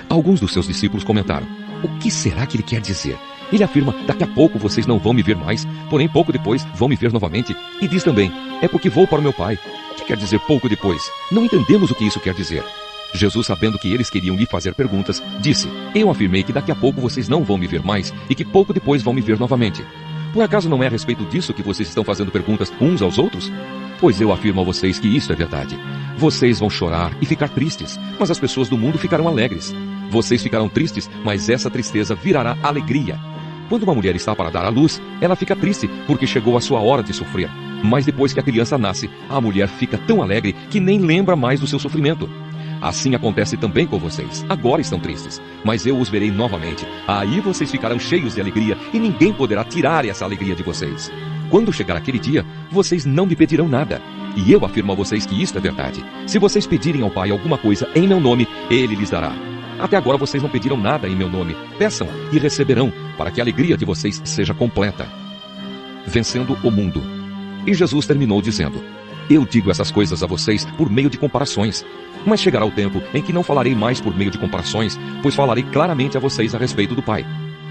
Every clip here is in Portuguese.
Alguns dos seus discípulos comentaram: o que será que ele quer dizer? Ele afirma: daqui a pouco vocês não vão me ver mais, porém pouco depois vão me ver novamente. E diz também: é porque vou para o meu Pai. O que quer dizer pouco depois? Não entendemos o que isso quer dizer. Jesus, sabendo que eles queriam lhe fazer perguntas, disse: eu afirmei que daqui a pouco vocês não vão me ver mais e que pouco depois vão me ver novamente. Por acaso não é a respeito disso que vocês estão fazendo perguntas uns aos outros? Pois eu afirmo a vocês que isso é verdade. Vocês vão chorar e ficar tristes, mas as pessoas do mundo ficarão alegres. Vocês ficarão tristes, mas essa tristeza virará alegria. Quando uma mulher está para dar à luz, ela fica triste porque chegou a sua hora de sofrer. Mas depois que a criança nasce, a mulher fica tão alegre que nem lembra mais do seu sofrimento. Assim acontece também com vocês. Agora estão tristes, mas eu os verei novamente. Aí vocês ficarão cheios de alegria e ninguém poderá tirar essa alegria de vocês. Quando chegar aquele dia, vocês não me pedirão nada. E eu afirmo a vocês que isto é verdade. Se vocês pedirem ao Pai alguma coisa em meu nome, Ele lhes dará. Até agora vocês não pediram nada em meu nome. Peçam e receberão, para que a alegria de vocês seja completa. Vencendo o mundo. E Jesus terminou dizendo: eu digo essas coisas a vocês por meio de comparações. Mas chegará o tempo em que não falarei mais por meio de comparações, pois falarei claramente a vocês a respeito do Pai.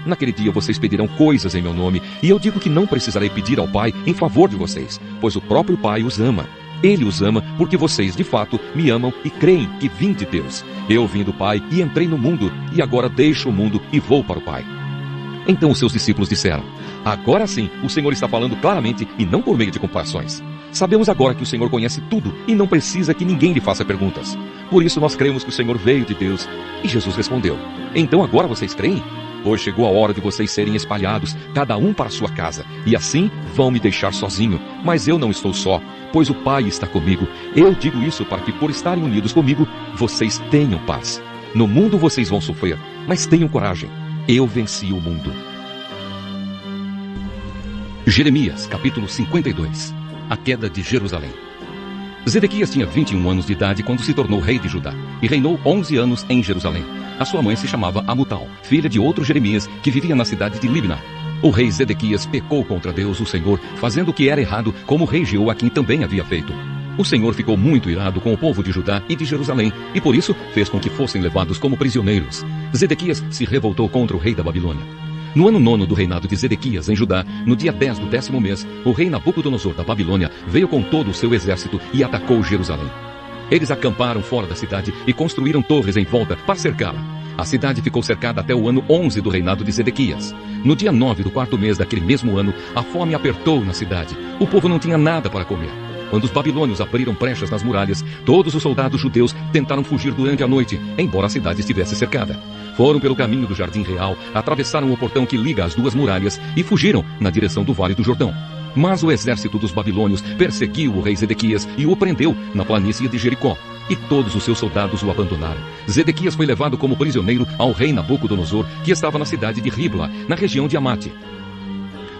Naquele dia vocês pedirão coisas em meu nome, e eu digo que não precisarei pedir ao Pai em favor de vocês, pois o próprio Pai os ama. Ele os ama porque vocês, de fato, me amam e creem que vim de Deus. Eu vim do Pai e entrei no mundo, e agora deixo o mundo e vou para o Pai. Então os seus discípulos disseram: agora sim, o Senhor está falando claramente e não por meio de comparações. Sabemos agora que o Senhor conhece tudo e não precisa que ninguém lhe faça perguntas. Por isso nós cremos que o Senhor veio de Deus. E Jesus respondeu: então agora vocês creem? Pois chegou a hora de vocês serem espalhados, cada um para a sua casa, e assim vão me deixar sozinho. Mas eu não estou só, pois o Pai está comigo. Eu digo isso para que, por estarem unidos comigo, vocês tenham paz. No mundo vocês vão sofrer, mas tenham coragem. Eu venci o mundo. Jeremias, capítulo 52. A queda de Jerusalém. Zedequias tinha 21 anos de idade quando se tornou rei de Judá, e reinou 11 anos em Jerusalém. A sua mãe se chamava Amutal, filha de outro Jeremias, que vivia na cidade de Libna. O rei Zedequias pecou contra Deus, o Senhor, fazendo o que era errado, como o rei Jeoaquim também havia feito. O Senhor ficou muito irado com o povo de Judá e de Jerusalém, e por isso fez com que fossem levados como prisioneiros. Zedequias se revoltou contra o rei da Babilônia. No ano 9º do reinado de Zedequias em Judá, no dia 10 do 10º mês, o rei Nabucodonosor da Babilônia veio com todo o seu exército e atacou Jerusalém. Eles acamparam fora da cidade e construíram torres em volta para cercá-la. A cidade ficou cercada até o ano 11 do reinado de Zedequias. No dia 9 do 4º mês daquele mesmo ano, a fome apertou na cidade. O povo não tinha nada para comer. Quando os babilônios abriram brechas nas muralhas, todos os soldados judeus tentaram fugir durante a noite, embora a cidade estivesse cercada. Foram pelo caminho do Jardim Real, atravessaram o portão que liga as duas muralhas e fugiram na direção do Vale do Jordão. Mas o exército dos babilônios perseguiu o rei Zedequias e o prendeu na planície de Jericó. E todos os seus soldados o abandonaram. Zedequias foi levado como prisioneiro ao rei Nabucodonosor, que estava na cidade de Ribla, na região de Amate.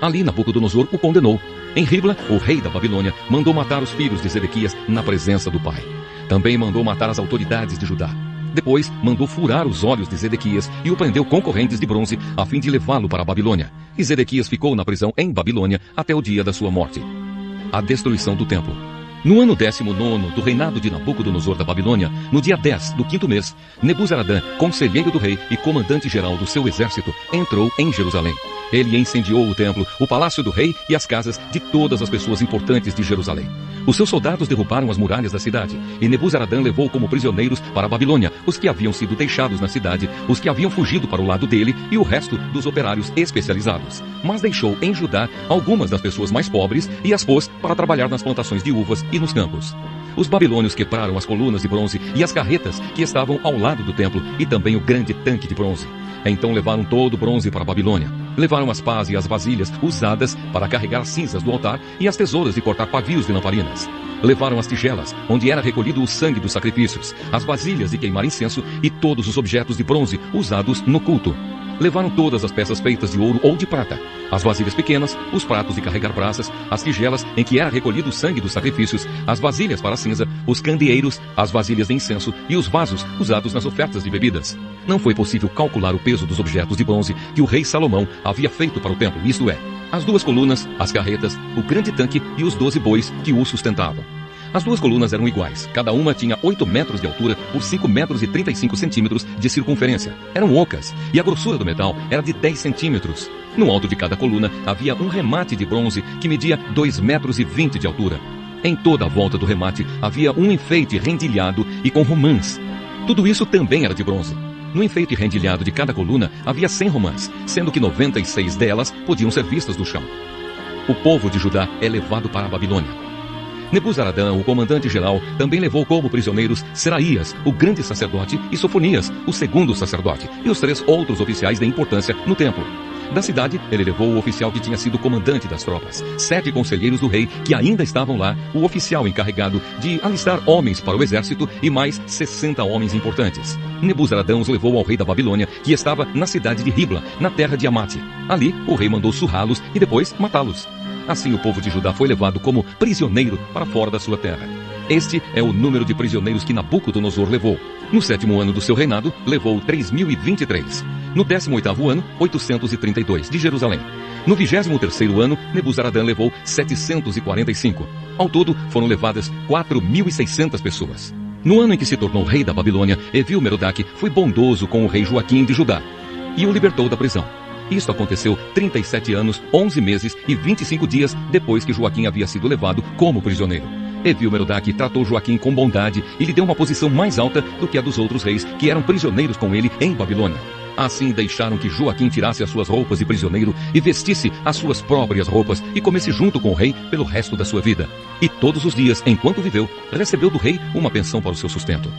Ali Nabucodonosor o condenou. Em Ribla, o rei da Babilônia mandou matar os filhos de Zedequias na presença do pai. Também mandou matar as autoridades de Judá. Depois, mandou furar os olhos de Zedequias e o prendeu com correntes de bronze, a fim de levá-lo para a Babilônia. E Zedequias ficou na prisão em Babilônia até o dia da sua morte. A destruição do templo. No ano 19º do reinado de Nabucodonosor da Babilônia, no dia 10 do 5º mês, Nebuzaradã, conselheiro do rei e comandante-geral do seu exército, entrou em Jerusalém. Ele incendiou o templo, o palácio do rei e as casas de todas as pessoas importantes de Jerusalém. Os seus soldados derrubaram as muralhas da cidade, e Nebuzaradã levou como prisioneiros para a Babilônia os que haviam sido deixados na cidade, os que haviam fugido para o lado dele e o resto dos operários especializados. Mas deixou em Judá algumas das pessoas mais pobres e as pôs para trabalhar nas plantações de uvas e nos campos. Os babilônios quebraram as colunas de bronze e as carretas que estavam ao lado do templo e também o grande tanque de bronze. Então levaram todo o bronze para a Babilônia. Levaram as pás e as vasilhas usadas para carregar as cinzas do altar e as tesouras de cortar pavios de lamparinas. Levaram as tigelas, onde era recolhido o sangue dos sacrifícios, as vasilhas de queimar incenso e todos os objetos de bronze usados no culto. Levaram todas as peças feitas de ouro ou de prata, as vasilhas pequenas, os pratos de carregar brasas, as tigelas em que era recolhido o sangue dos sacrifícios, as vasilhas para a cinza, os candeeiros, as vasilhas de incenso e os vasos usados nas ofertas de bebidas. Não foi possível calcular o peso dos objetos de bronze que o rei Salomão havia feito para o templo, isto é, as duas colunas, as carretas, o grande tanque e os 12 bois que o sustentavam. As duas colunas eram iguais. Cada uma tinha 8 metros de altura por 5 metros e 35 centímetros de circunferência. Eram ocas e a grossura do metal era de 10 centímetros. No alto de cada coluna havia um remate de bronze que media 2 metros e 20 de altura. Em toda a volta do remate havia um enfeite rendilhado e com romãs. Tudo isso também era de bronze. No enfeite rendilhado de cada coluna havia 100 romãs, sendo que 96 delas podiam ser vistas do chão. O povo de Judá é levado para a Babilônia. Nebuzaradã, o comandante-geral, também levou como prisioneiros Seraías, o grande sacerdote, e Sofonias, o segundo sacerdote, e os 3 outros oficiais de importância no templo. Da cidade, ele levou o oficial que tinha sido comandante das tropas, 7 conselheiros do rei que ainda estavam lá, o oficial encarregado de alistar homens para o exército e mais 60 homens importantes. Nebuzaradã os levou ao rei da Babilônia, que estava na cidade de Ribla, na terra de Amate. Ali, o rei mandou surrá-los e depois matá-los. Assim o povo de Judá foi levado como prisioneiro para fora da sua terra. Este é o número de prisioneiros que Nabucodonosor levou. No 7º ano do seu reinado, levou 3.023. No 18º ano, 832, de Jerusalém. No 23º ano, Nebuzaradã levou 745. Ao todo, foram levadas 4.600 pessoas. No ano em que se tornou rei da Babilônia, Evil-Merodach foi bondoso com o rei Joaquim de Judá e o libertou da prisão. Isso aconteceu 37 anos, 11 meses e 25 dias depois que Joaquim havia sido levado como prisioneiro. Evil-Merodach tratou Joaquim com bondade e lhe deu uma posição mais alta do que a dos outros reis que eram prisioneiros com ele em Babilônia. Assim deixaram que Joaquim tirasse as suas roupas de prisioneiro e vestisse as suas próprias roupas e comesse junto com o rei pelo resto da sua vida. E todos os dias, enquanto viveu, recebeu do rei uma pensão para o seu sustento.